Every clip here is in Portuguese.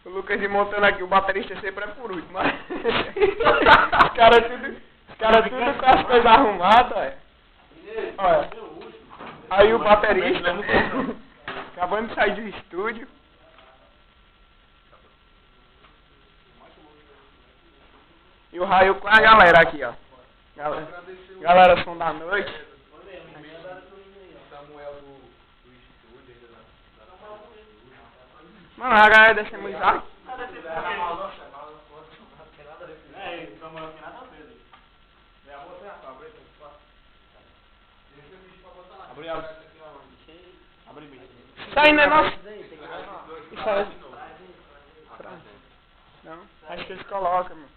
O Lucas montando aqui, o baterista sempre é por último, mas... os caras tudo com as coisas arrumadas, olha. Olha. Aí o baterista, acabando de sair do estúdio. E o Raio com a galera aqui, ó. Galera som da noite. Mano, a galera dessa amizade. Isso aí não é nosso. Isso aí. Não, acho que eles colocam, mano.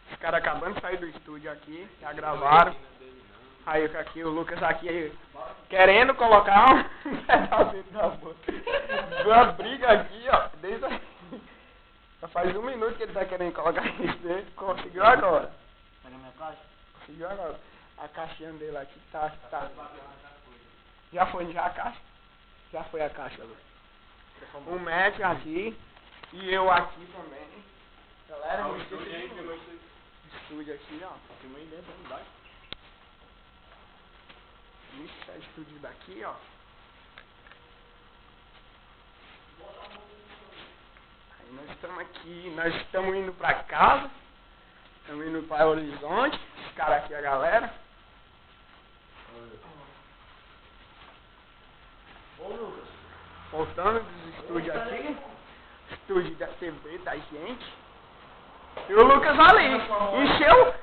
Os caras acabando de sair do estúdio aqui, já gravaram. Aí aqui, o Lucas aqui querendo colocar um pedaço da boca. Uma briga aqui, ó. Desde a... Já faz 1 minuto que ele tá querendo colocar isso dele. Conseguiu agora. Conseguiu agora. A caixinha dele aqui tá. Já foi já a caixa? Já foi a caixa, Lucas. O médico aqui. E eu aqui também. Galera, no estúdio aqui, ó. Isso é estúdio daqui, ó. Aí nós estamos aqui, nós estamos indo pra casa. Estamos indo para Horizonte. Os caras aqui, a galera. Ô Lucas. Voltando dos estúdios aqui. Estúdio da TV da gente. E o Lucas ali. Encheu.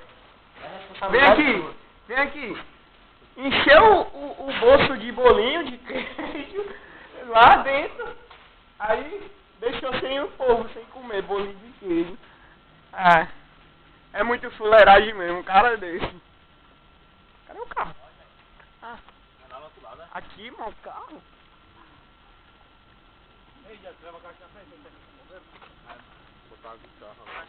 Vem aqui. Encheu o bolso de bolinho de queijo lá dentro. Aí deixou sem o povo, sem comer bolinho de queijo. Ah, é muito fuleiragem mesmo, um cara desse. Cadê o carro? Ah, aqui, mano, o carro. Ei, já leva a caixa na frente, botar o carro lá.